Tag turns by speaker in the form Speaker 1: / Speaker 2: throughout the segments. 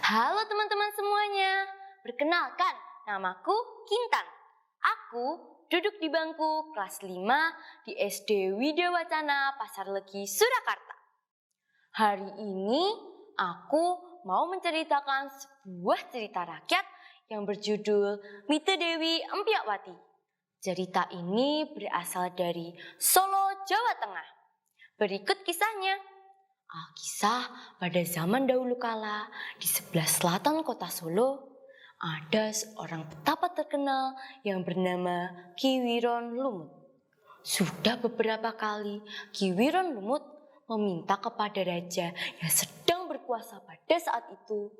Speaker 1: Halo teman-teman semuanya, perkenalkan namaku Kintan. Aku duduk di bangku kelas 5 di SD Widya Wacana Pasar Legi, Surakarta. Hari ini aku mau menceritakan sebuah cerita rakyat yang berjudul Mite Dewi Empiakwati. Cerita ini berasal dari Solo, Jawa Tengah. Berikut kisahnya. Alkisah pada zaman dahulu kala di sebelah selatan kota Solo ada seorang petapa terkenal yang bernama Ki Wiron Lumut. Sudah beberapa kali Ki Wiron Lumut meminta kepada raja yang sedang berkuasa pada saat itu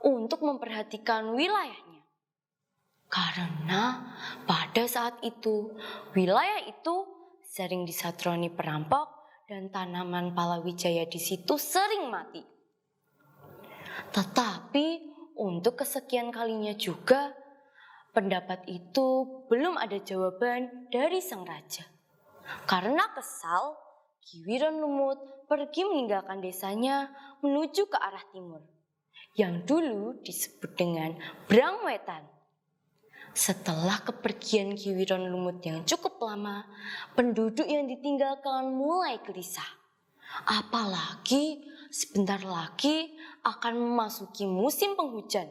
Speaker 1: untuk memperhatikan wilayahnya. Karena pada saat itu wilayah itu sering disatroni perampok dan tanaman palawija di situ sering mati. Tetapi untuk kesekian kalinya juga, pendapat itu belum ada jawaban dari sang raja. Karena kesal, Ki Wiron Lumut pergi meninggalkan desanya menuju ke arah timur, yang dulu disebut dengan Brangwetan. Setelah kepergian Ki Wiron Lumut yang cukup lama, penduduk yang ditinggalkan mulai gelisah. Apalagi sebentar lagi akan memasuki musim penghujan.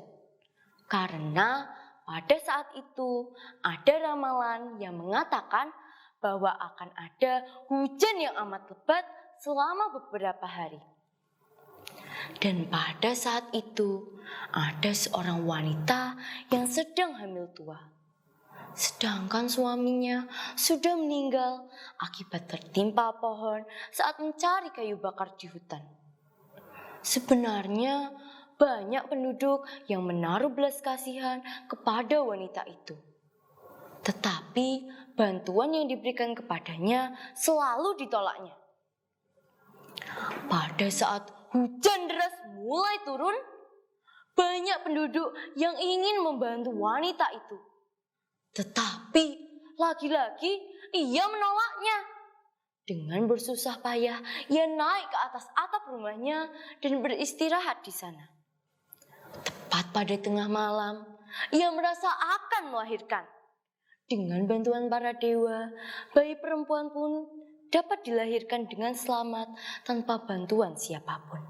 Speaker 1: Karena pada saat itu ada ramalan yang mengatakan bahwa akan ada hujan yang amat lebat selama beberapa hari. Dan pada saat itu ada seorang wanita yang sedang hamil tua. Sedangkan suaminya sudah meninggal akibat tertimpa pohon saat mencari kayu bakar di hutan. Sebenarnya banyak penduduk yang menaruh belas kasihan kepada wanita itu. Tetapi bantuan yang diberikan kepadanya selalu ditolaknya. Pada saat hujan deras mulai turun, banyak penduduk yang ingin membantu wanita itu. Tetapi lagi-lagi ia menolaknya. Dengan bersusah payah, ia naik ke atas atap rumahnya dan beristirahat di sana. Tepat pada tengah malam, ia merasa akan melahirkan. Dengan bantuan para dewa, bayi perempuan pun dapat dilahirkan dengan selamat tanpa bantuan siapapun.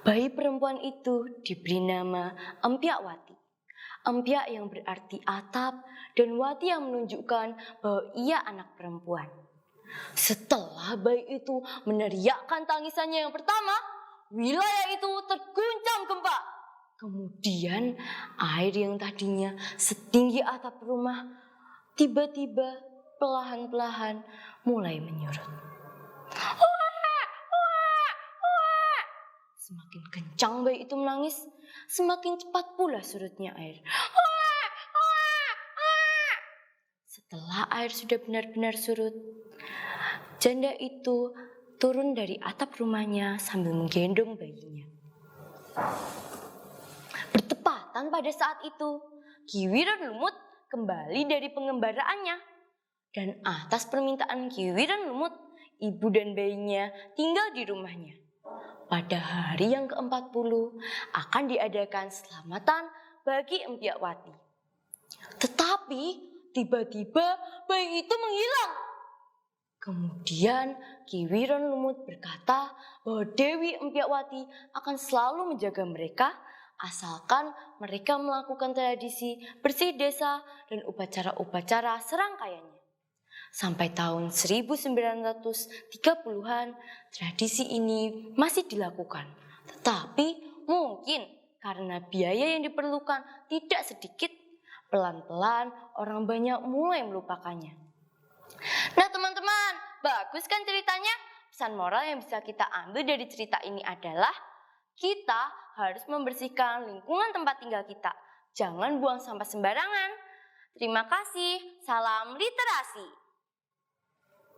Speaker 1: Bayi perempuan itu diberi nama Empiakwati. Empyak yang berarti atap dan wati yang menunjukkan bahwa ia anak perempuan. Setelah bayi itu meneriakkan tangisannya yang pertama, wilayah itu terguncang gempa. Kemudian air yang tadinya setinggi atap rumah tiba-tiba perlahan-lahan mulai menyurut. Semakin kencang bayi itu menangis, semakin cepat pula surutnya air. Setelah air sudah benar-benar surut, janda itu turun dari atap rumahnya sambil menggendong bayinya. Bertepatan pada saat itu, Ki Wiron Lumut kembali dari pengembaraannya. Dan atas permintaan Ki Wiron Lumut, ibu dan bayinya tinggal di rumahnya. Pada hari yang ke-40 akan diadakan selamatan bagi Empiakwati. Tetapi tiba-tiba bayi itu menghilang. Kemudian Ki Wiron Lumut berkata bahwa Dewi Empiakwati akan selalu menjaga mereka asalkan mereka melakukan tradisi bersih desa dan upacara-upacara serangkaiannya. Sampai tahun 1930-an, tradisi ini masih dilakukan. Tetapi mungkin karena biaya yang diperlukan tidak sedikit, pelan-pelan orang banyak mulai melupakannya. Nah teman-teman, bagus kan ceritanya? Pesan moral yang bisa kita ambil dari cerita ini adalah kita harus membersihkan lingkungan tempat tinggal kita. Jangan buang sampah sembarangan. Terima kasih, salam literasi.